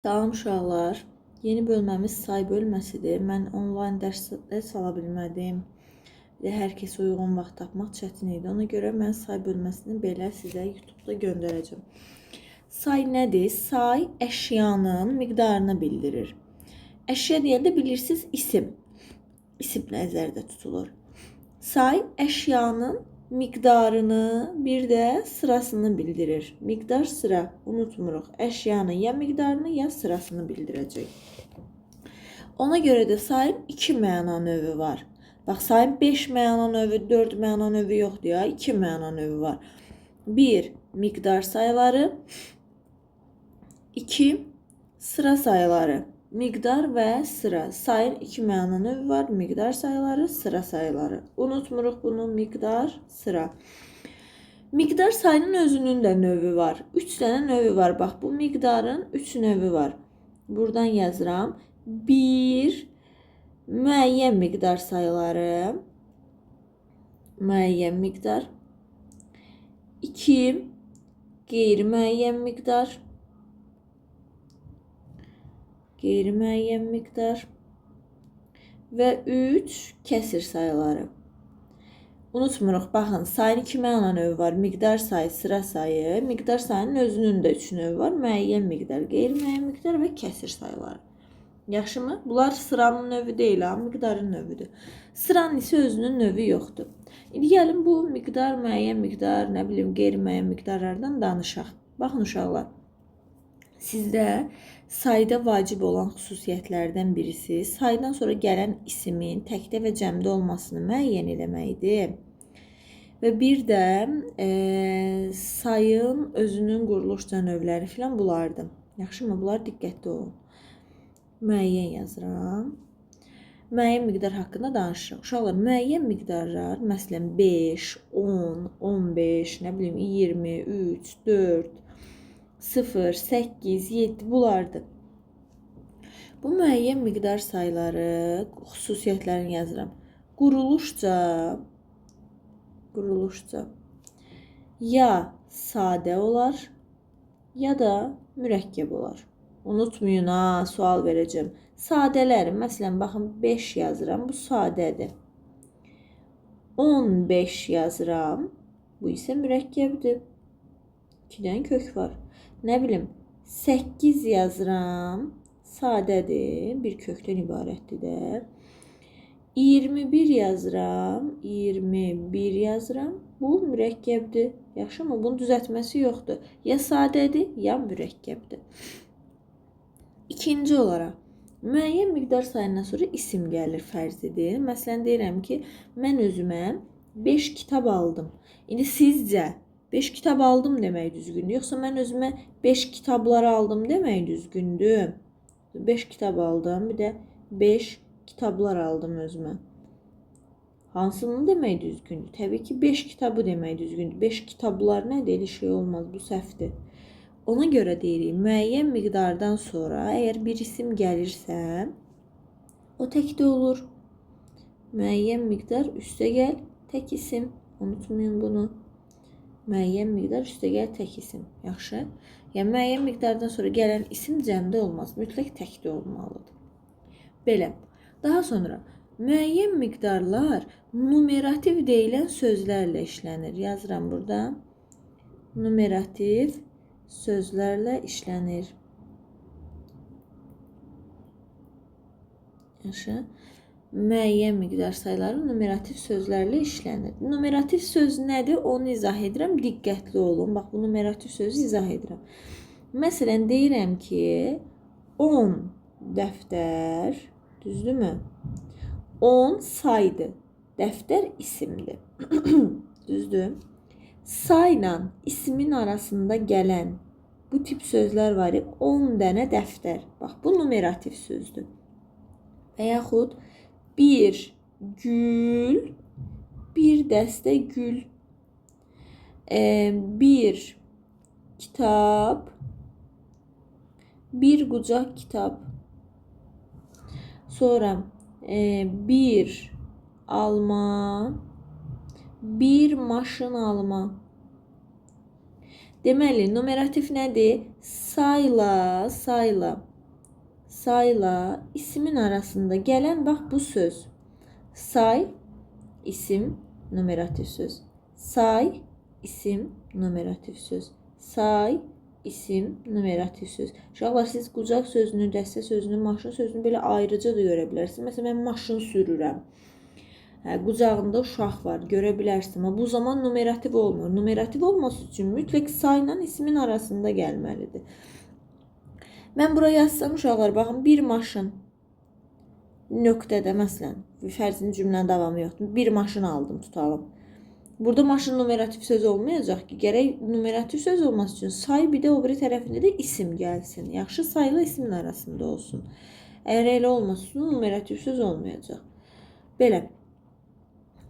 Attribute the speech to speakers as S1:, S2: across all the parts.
S1: Salam uşaqlar. Yeni bölməmiz say bölməsidir. Mən onlayn dərslər sala bilmədim. Və hər kəsə uyğun vaxt tapmaq çətin idi. Ona görə mən say bölməsini belə sizə YouTube-da göndərəcəm. Say nədir? Say əşyanın miqdarını bildirir. Əşya deyəndə bilirsiniz isim. İsim nəzərdə tutulur. Say əşyanın miqdarını, bir də sırasını bildirir. Miqdar, sıra unutmuruq. Əşyanın ya miqdarını, ya sırasını bildirəcək. Ona görə də sayın 2 məna növü var. Bax, sayın 5 məna növü, 4 məna növü yoxdur ya, 2 məna növü var. 1. Miqdar sayıları. 2. Sıra sayıları. Miqdar və sıra. Sayın 2 məna növü var. Miqdar sayıları, sıra sayıları. Unutmuruq bunu. Miqdar, sıra. Miqdar sayının özünün də növü var. 3 dənə növü var. Bax, bu miqdarın 3 növü var. Buradan yazıram. 1. Müəyyən miqdar sayıları. Müəyyən miqdar. 2. Qeyri-müəyyən miqdar. Qeyri-müəyyən miqdar və 3 kəsir sayıları. Unutmuruq, baxın, sayın 2 məna növü var. Miqdar sayı, sıra sayı. Miqdar sayının özünün də 3 növü var. Müəyyən miqdar, qeyri-müəyyən miqdar və kəsir sayıları. Yaxşımı? Bunlar sıranın növü deyil, miqdarın növüdür. Sıranın isə özünün növü yoxdur. İndi gəlin bu miqdar, müəyyən miqdar, nə bilim, qeyri-müəyyən miqdarlardan danışaq. Baxın uşaqlar. Sizdə sayda vacib olan xüsusiyyətlərdən birisi saydan sonra gələn isimin təkdə və cəmdə olmasını müəyyən eləməkdir. Və bir də sayın özünün quruluş növləri filan bunlardır. Yaxşımı? Bunlar diqqətli olun. Müəyyən yazıram. Müəyyən miqdar haqqında danışırıq. Uşaqlar, müəyyən miqdarlar, məsələn 5, 10, 15, nə bilim 20, 3, 4, 0, 8, 7 bunlardır. Bu müəyyən miqdar sayıları, xüsusiyyətlərini yazıram. Quruluşca ya sadə olar, ya da mürəkkəb olar. Unutmayın ha, sual verəcəm. Sadələri, məsələn, baxın 5 yazıram, bu sadədir. 15 yazıram, bu isə mürəkkəbdir. 2-dən kök var. Nə bilim, 8 yazıram, sadədir, bir kökdən ibarətdir də. 21 yazıram, 21 yazıram, bu mürəkkəbdir. Yaxşımı? Bunun düzəltməsi yoxdur. Ya sadədir, ya mürəkkəbdir. İkinci olaraq, müəyyən miqdar sayından sonra isim gəlir, fərzidir. Məsələn, deyirəm ki, mən özümə 5 kitab aldım. İndi sizcə 5 kitab aldım demək düzgündür. Yoxsa mən özümə 5 kitabları aldım demək düzgündür. 5 kitab aldım, bir də 5 kitablar aldım özümə. Hansını demək düzgündür? Təbii ki, 5 kitabı demək düzgündür. 5 kitablar nədir? Elə şey olmaz, bu səhvdir. Ona görə deyirik, müəyyən miqdardan sonra əgər bir isim gəlirsə, o təkdə olur. Müəyyən miqdar üstə gəl, tək isim. Unutmayın bunu. Müəyyən miqdar üstə gəl, tək isim. Yaxşı? Yəni, müəyyən miqdardan sonra gələn isim cəmdə olmaz. Mütləq təkdə olmalıdır. Belə. Daha sonra, müəyyən miqdarlar numerativ deyilən sözlərlə işlənir. Yazıram burada. Numerativ sözlərlə işlənir. Yaxşı. Müəyyən miqdar sayıları numerativ sözlərlə işlənir. Numerativ söz nədir? Onu izah edirəm. Diqqətli olun. Bax, bu numerativ sözü izah edirəm. Məsələn, deyirəm ki, 10 dəftər, düzdürmü? 10 saydır. Dəftər isimdir. Düzdür? Sayla ismin arasında gələn bu tip sözlər var. 10 dənə dəftər. Bax, bu numerativ sözdür. Və yaxud bir gül, bir dəstə gül, bir kitab, bir qucaq kitab. Sonra bir alma, bir maşın alma. Deməli, numerativ nədir? Sayla sayla ismin arasında gələn bax bu söz. Say, isim, numerativ söz. Say, isim, numerativ söz. Say, isim, numerativ söz. Uşaqlar, siz qucaq sözünü, dəstə sözünü, maşın sözünü belə ayrıca da görə bilərsiniz. Məsələn, mən maşın sürürəm. Qucağında uşaq var, görə bilərsin. Amma bu zaman numerativ olmur. Numerativ olması üçün mütləq sayla ismin arasında gəlməlidir. Mən buraya yazsam uşaqlar, baxın, bir maşın nöqtədə, məsələn, fərzin cümlənin davamı yoxdur. Bir maşın aldım, tutalım. Burada maşın numerativ söz olmayacaq ki, gərək numerativ söz olması üçün say, bir də o biri tərəfində də isim gəlsin. Yaxşı, sayla ismin arasında olsun. Əgər elə olmasın, numerativ söz olmayacaq. Belə.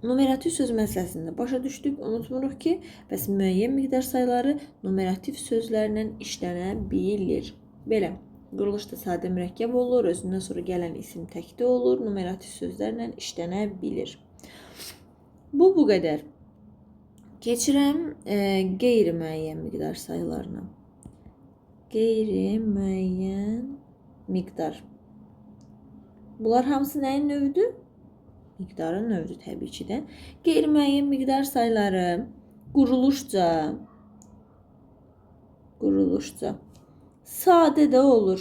S1: Numerativ söz məsələsində başa düşdük, unutmuruq ki, bəs müəyyən miqdar sayları numerativ sözlərlə işlənə bilir. Belə, quruluş da sadə mürəkkəb olur, özündən sonra gələn isim təkdə olur, numerativ sözlərlə işlənə bilir. Bu qədər. Keçirəm qeyri-müəyyən miqdar sayılarına. Qeyri-müəyyən miqdar. Bunlar hamısı nəyin növüdür? Miqdarın növüdür təbii ki də. Qeyri-müəyyən miqdar sayıları quruluşca sadə də olur,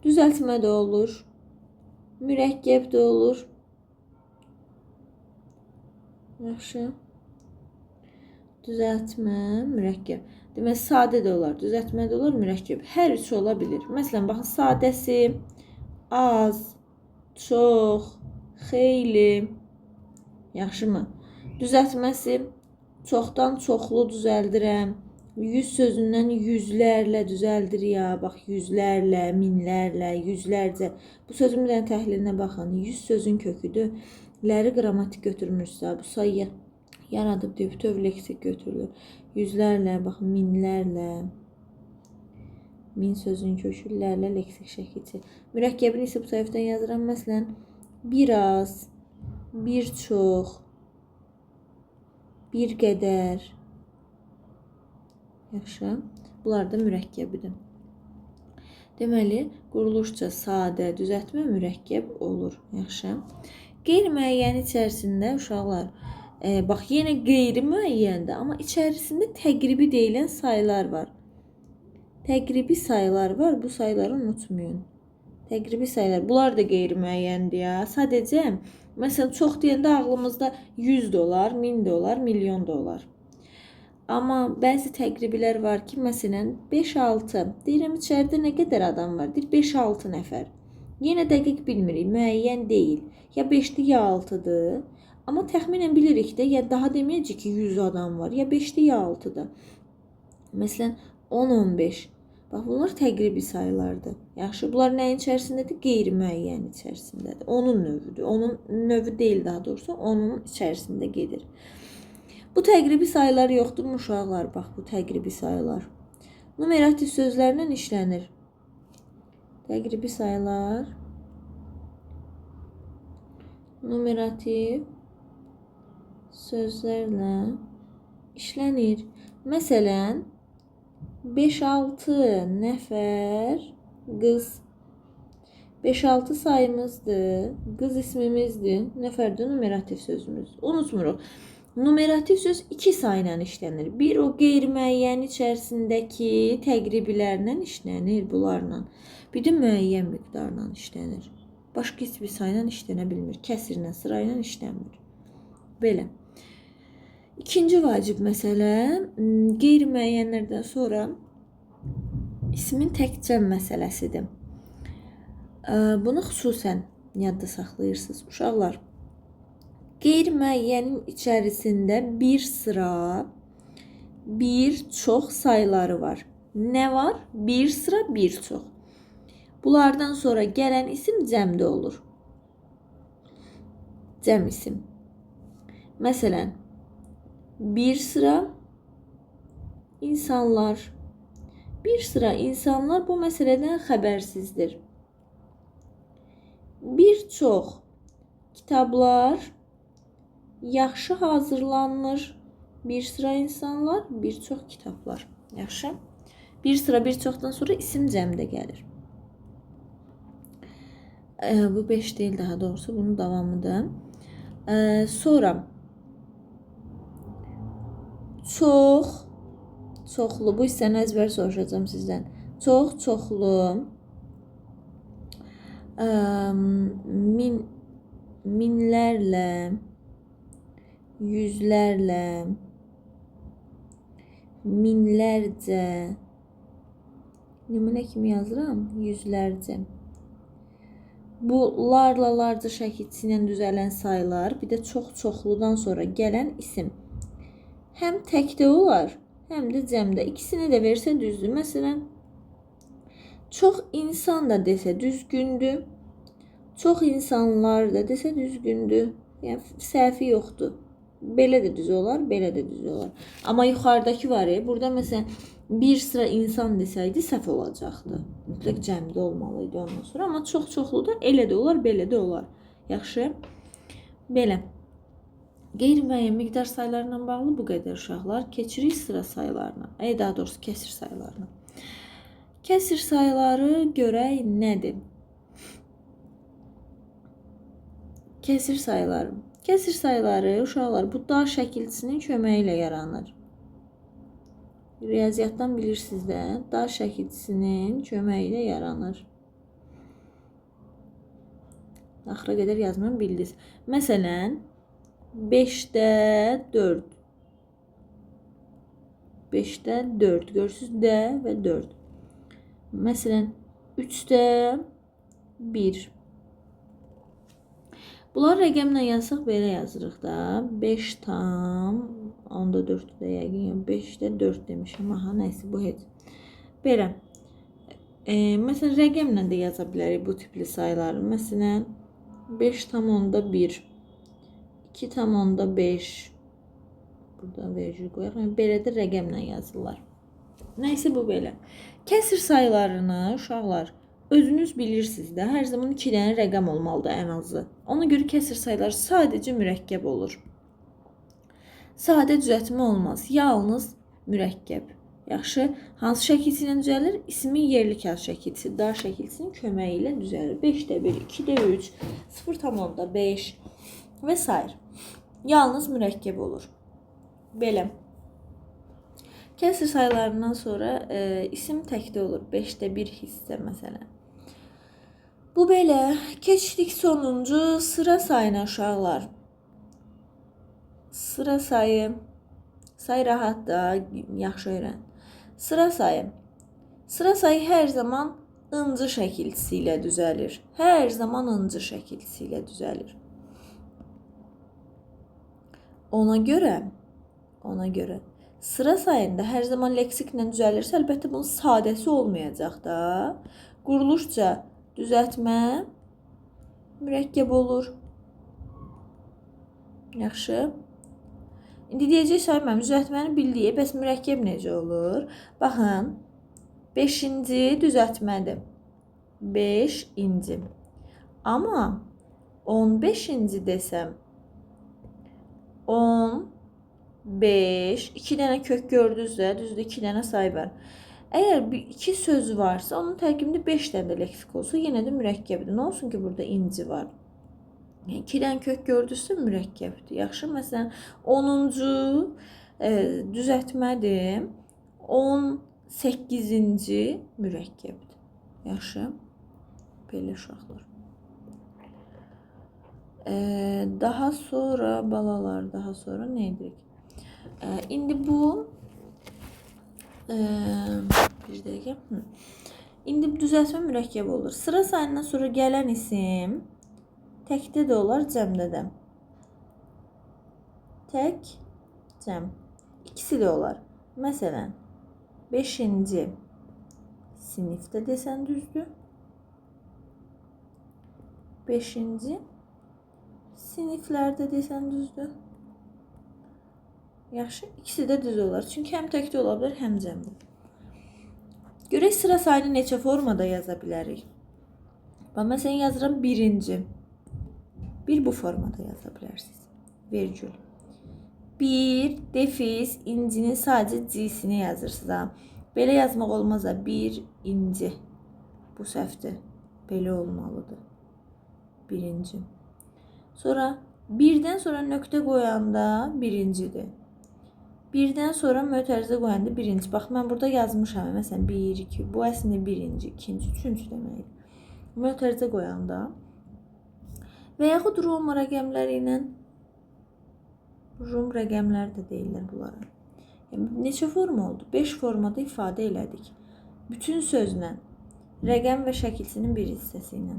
S1: düzəltmə də olur, mürəkkəb də olur. Yaxşı. Düzəltmə, mürəkkəb. Demək, sadə də olar, düzəltmə də olar, mürəkkəb. Hər üçü ola bilir. Məsələn, baxın, sadəsi, az, çox, xeyli. Yaxşımı? Düzəltməsi, çoxdan çoxlu düzəldirəm. 100 sözündən yüzlərlə düzəldir ya. Bax, yüzlərlə, minlərlə, yüzlərcə. Bu sözün bir dənə təhlilinə baxın. 100 sözün köküdür. Ləri qrammatik götürmüşsə, bu sayı yaradıb deyə bütöv leksik götürülür. Yüzlərlə, baxın, minlərlə. Min sözün köküllərlə leksik şəkilçi. Mürəkkəbini isə bu səhifdən yazıram. Məsələn, biraz, bir çox, bir qədər. Yaxşı. Bunlar da mürəkkəbidir. Deməli, quruluşca sadə, düzəltmə, mürəkkəb olur. Yaxşı. Qeyri-müəyyən içərisində uşaqlar, bax, yenə qeyri-müəyyəndir, amma içərisində təqribi deyilən sayılar var. Təqribi sayılar var, bu sayıları unutmayın. Təqribi sayılar, bunlar da qeyri-müəyyəndir ya. Sadəcə, məsələn, çox deyəndə ağlımızda 100 dolar, 1000 dolar, milyon dolar. Amma bəzi təqriblər var ki, məsələn, 5-6. Deyirəm, içəridə nə qədər adam var? Deyir, 5-6 nəfər. Yenə dəqiq bilmirik, müəyyən deyil. Ya 5-dir, ya 6-dır. Amma təxminən bilirik də, ya daha deməyəcək ki, 100 adam var. Ya 5-dir, ya 6-dır. Məsələn, 10-15. Bax, bunlar təqribi sayılardır. Yaxşı, bunlar nəyin içərisindədir? Qeyri-müəyyən içərisindədir. Onun növüdür. Onun növü deyil, daha doğrusu, onun içərisində gedir. Bu təqribi sayılar yoxdurmu uşaqlar? Bax, bu təqribi sayılar. Numerativ sözlərlə işlənir. Təqribi sayılar numerativ sözlərlə işlənir. Məsələn, 5-6 nəfər qız. 5-6 sayımızdır, qız ismimizdir, nəfər də numerativ sözümüzdür. Unutmuruq. Numerativ söz iki sayla işlənir. Bir, o qeyri-müəyyən içərisindəki təqribilərlə işlənir, bunlarla. Bir də müəyyən miqdarla işlənir. Başqa heç bir sayla işlənə bilmir. Kəsirlə, sırayla işlənmir. Belə. İkinci vacib məsələ, qeyri-müəyyənlərdən sonra ismin təkcəm məsələsidir. Bunu xüsusən yadda saxlayırsınız. Uşaqlar, qeyri-müəyyənin içərisində bir sıra, bir çox sayıları var. Nə var? Bir sıra, bir çox. Bunlardan sonra gələn isim cəmdə olur. Cəm isim. Məsələn, bir sıra insanlar. Bir sıra insanlar bu məsələdən xəbərsizdir. Bir çox kitablar yaxşı hazırlanmış. Bir sıra insanlar, bir çox kitablar. Yaxşı. Bir sıra, bir çoxdan sonra isim cəmdə gəlir. Bu 5 değil daha doğrusu. Bunun davamıdır. Sonra çox, çoxlu. Bu hissəni əzbər soruşacağım sizdən. Çox, çoxlu. Minlərlə, yüzlərlə, minlərcə. Nümunə kimi yazıram. Yüzlərcə. Bu larla larca şəkilçisi ilə düzələn saylar, bir də çox-çoxludan sonra gələn isim. Həm təkdə olar, həm də cəmdə. İkisini də versə düzdür. Məsələn, çox insan da desə düzgündür. Çox insanlar da desə düzgündür. Yəni səhvi yoxdur. Belə də düz olar, belə də düz olar. Amma yuxarıdakı var ya, burada məsələn bir sıra insan desəydi səhv olacaqdı. Mütləq cəmdə olmalıydı ondan sonra. Amma çox-çoxlu da elə də olar, belə də olar. Yaxşı. Belə. Qeyri-müəyyən miqdar saylarla bağlı bu qədər uşaqlar. Keçirik sıra saylarına. Daha doğrusu kəsir saylarına. Kəsir sayları görək nədir? Kəsir sayları. Kəsir sayları uşaqlar bu dar şəkilçisinin köməyi ilə yaranır. Riyaziyyatdan bilirsiniz də, dar şəkilçisinin köməyi ilə yaranır. Axıra qədər yazmam bildiniz. Məsələn, 5-də 4. 5-də 4. Görürsünüz, D və 4. Məsələn, 3-də 1. Bunlar rəqəmlə yazsaq belə yazırıq da. 5 tam, onda 4-də yəqin, 5-də 4 demişəm. Aha, nəysə, bu heç. Belə. Məsələn, rəqəmlə də yaza bilərik bu tipli sayları. Məsələn, 5 tam onda 1. 2 tam onda 5. Burada vergül qoyaq. Belə də rəqəmlə yazırlar. Nəysə, bu belə. Kəsir saylarını uşaqlar özünüz bilirsiniz də, hər zaman 2 dənə rəqəm olmalıdır ən azı. Ona görə kəsir saylar sadəcə mürəkkəb olur. Sadə düzəltmə olmaz, yalnız mürəkkəb. Yaxşı, hansı şəkilçi ilə düzəlir? İsmin yerli kağız şəkilçisi, dar şəkilçisinin köməyi ilə düzəlir. 5-də 1, 2-də 3, 0,5 və s. Yalnız mürəkkəb olur. Belə. Kəsir saylarından sonra isim təkdə olur. 5-də 1 hissə məsələn. Bu belə. Keçdik sonuncu sıra sayına uşaqlar. Sıra sayı. Say rahat da, yaxşı öyrən. Sıra sayı. Sıra sayı hər zaman ıncı şəkilçisi ilə düzəlir. Hər zaman ıncı şəkilçisi ilə düzəlir. Ona görə sıra sayında hər zaman leksiklə düzəlirsə, əlbəttə bunun sadəsi olmayacaq da. Quruluşca düzəltmə mürəkkəb olur. Yaxşı. İndi deyəcək sayım, düzəltməni bildik. Bəs mürəkkəb necə olur? Baxın, 5-ci düzəltmədir. 5-ci. Amma 15-ci desəm, 15, 2 dənə kök gördünüz də, düzdür, 2 dənə say var. Əgər 2 söz varsa, onun tərkibində 5 dənə də leksik olsa, yenə də mürəkkəbdir. Nə olsun ki, burada inci var? 2 dənə kök gördünüzsə, mürəkkəbdir. Yaxşı, məsələn, 10-cu düzəltmədir. 18-ci mürəkkəbdir. Yaxşı, belə uşaqlar. Daha sonra balalar, daha sonra nə edirik? İndi bu bir dəqiqə. İndi düzəltmə mürəkkəb olur. Sıra sayından sonra gələn isim təkdə də olar, cəmdə də. Tək, cəm. İkisi də olar. Məsələn, 5-ci sinifdə desən düzdür. 5-ci siniflərdə desən düzdür. Yaxşı, ikisi də düz olar. Çünki həm təkdə ola bilər, həm cəmdə. Görək sıra sayını neçə formada yaza bilərik. Məsələn, yazıram 1-ci. 1 bu formada yaza bilərsiniz. Vergül. 1, defiz, incinin sadəcə C-sini yazırsınız. Belə yazmaq olmaz. 1 inci. Bu səhvdir. Belə olmalıdır. birinci. Sonra birdən sonra nöqtə qoyanda birincidir. Birdən sonra mötərizə qoyanda birinci. Bax, mən burada yazmışam. Məsələn, 1, 2. Bu əslində birinci, ikinci, üçüncü deməkdir. Mötərizə qoyanda və yaxud Roma rəqəmləri ilə Rum rəqəmləri də deyirlər bunlara. Yəni, neçə forma oldu? 5 formada ifadə elədik. Bütün sözlə, rəqəm və şəkilsinin bir hissəsi ilə,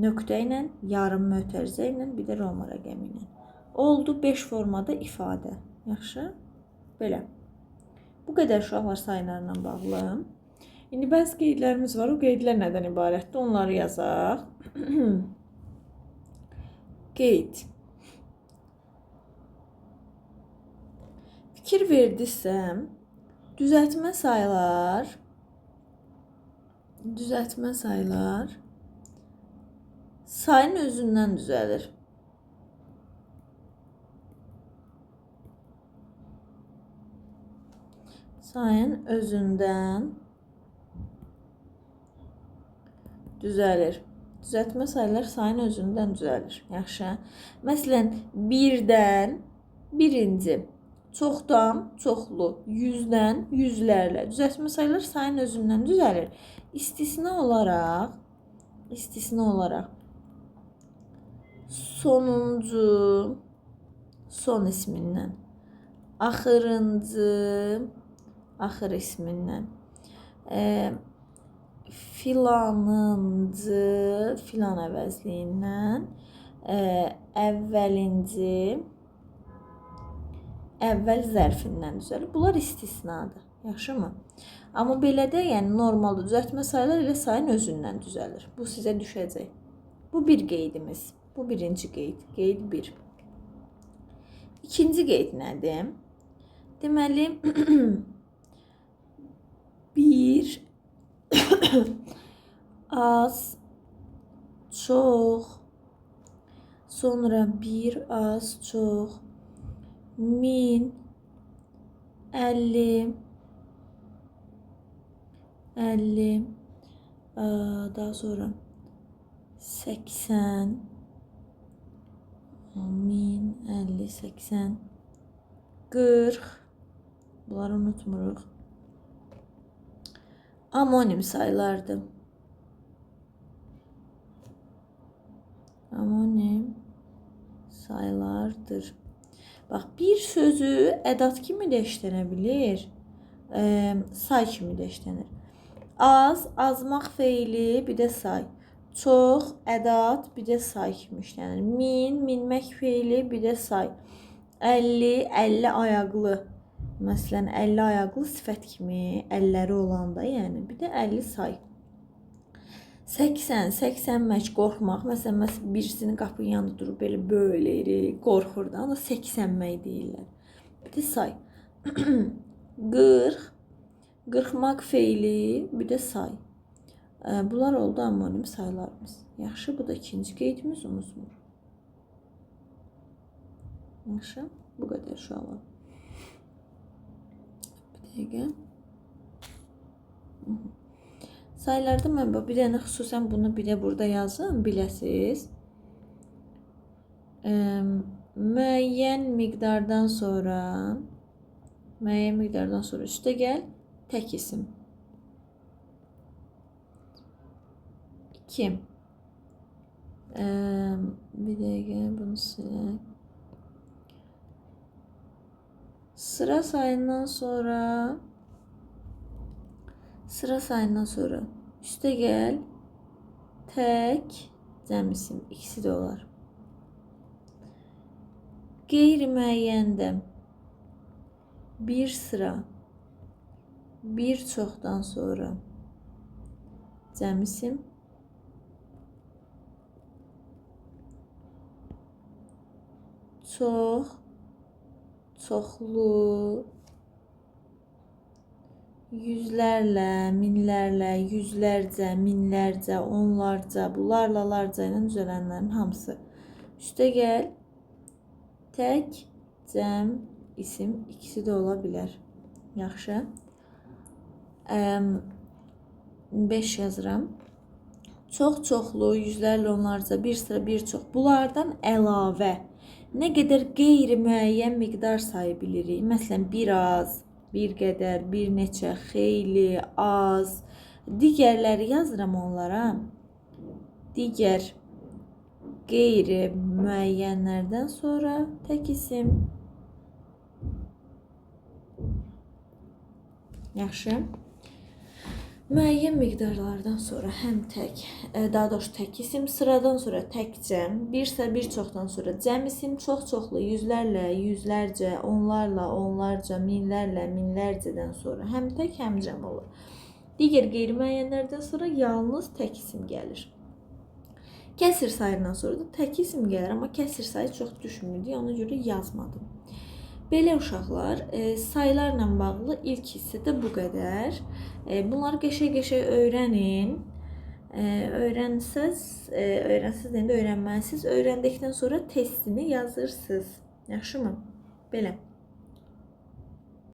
S1: nöqtə ilə, yarım mötərizə ilə, bir də Roma rəqəmi ilə. Oldu 5 formada ifadə. Yaxşı? Belə. Bu qədər uşaqlar sayılarla bağlı. İndi bəzi qeydlərimiz var. O qeydlər nədən ibarətdir? Onları yazaq. Qeyd. Fikir verdiysəm, düzəltmə sayılar sayın özündən düzəlir. Sayın özündən düzəlir. Düzəltmə sayılar sayın özündən düzəlir. Yaxşı. Məsələn, birdən birinci, çoxdan çoxlu, yüzdən yüzlərlə. Düzəltmə sayılar sayın özündən düzəlir. İstisna olaraq sonuncu, son ismindən, axırıncı, axır ismindən, filanıncı, filan əvəzliyindən, əvvəlinci, əvvəl zərfindən düzəlir. Bunlar istisnadır. Yaxşımı? Amma belə də, yəni normalda düzəltmə sayılar ilə sayın özündən düzəlir. Bu sizə düşəcək. Bu bir qeydimiz. Bu birinci qeyd. Qeyd 1. İkinci qeyd nədir? Deməli, bir, az, çox, sonra bir, az, çox, 1000, 50, daha sonra 80, 1000, 50, 80, 40, bunları unutmuruq. Amonim sayılardır. Amonim sayılardır. Bax, bir sözü ədat kimi də işlənə bilir, say kimi də işlənir. Az, azmaq feili, bir də say. Çox, ədat, bir də say kimi işlənir. 1000, minmək feili, bir də say. 50, 50 ayaqlı. Məsələn, 50 ayaqlı sifət kimi, əlləri olanda, yəni, bir də 50 say. 80, 80mək qorxmaq. Məsələn, birisinin qapının yanında durub belə böyləyir, qorxur da, ona 80mək deyirlər. Bir də say. 40, qırxmaq feili, bir də say. Bunlar oldu amonim sayılarımız. Yaxşı, bu da ikinci qeydimiz, unutmur. Yaxşı, bu qədər uşaqlar. Bir dəqiqə. Sayılarda mən bir dənə xüsusən bunu bir də burada yazın, biləsiz. Müəyyən miqdardan sonra üstə gəl tək isim. 2. Bir dəqiqə bunu silək. Sıra sayından sonra üstə gəl tək cəm isim. İkisi də olar. Qeyri-müəyyəndə bir sıra, bir çoxdan sonra cəm isim. Çox, çoxlu, yüzlərlə, minlərlə, yüzlərcə, minlərcə, onlarca, bunlarla larca ilə düzələnlərin hamısı. Üstə gəl tək cəm isim, ikisi də ola bilər. Yaxşı. 5 yazıram. çox-çoxlu, yüzlərlə, onlarca, bir sıra, bir çox. Bunlardan əlavə nə qədər qeyri-müəyyən miqdar sayı bilirik. Məsələn, biraz, bir qədər, bir neçə, xeyli, az. Digərləri yazıram onlara. Digər qeyri-müəyyənlərdən sonra tək isim. Yaxşı. Müəyyən miqdarlardan sonra həm tək, daha doğrusu tək isim, sıradan sonra tək cəm, birsə bir çoxdan sonra cəm isim, çox-çoxlu, yüzlərlə, yüzlərcə, onlarla, onlarca, minlərlə, minlərcədən sonra həm tək, həm cəm olur. Digər qeyri-müəyyənlərdən sonra yalnız tək isim gəlir. Kəsr sayından sonra da tək isim gəlir, amma kəsr sayı çox düşmürdü, ona görə yazmadım. Belə uşaqlar, saylarla bağlı ilk hissədə bu qədər. Bunları qəşəng-qəşəng öyrənin. Öyrənsəz deyəndə öyrənməlisiniz. Öyrəndikdən sonra testini yazırsınız. Yaxşımı? Belə.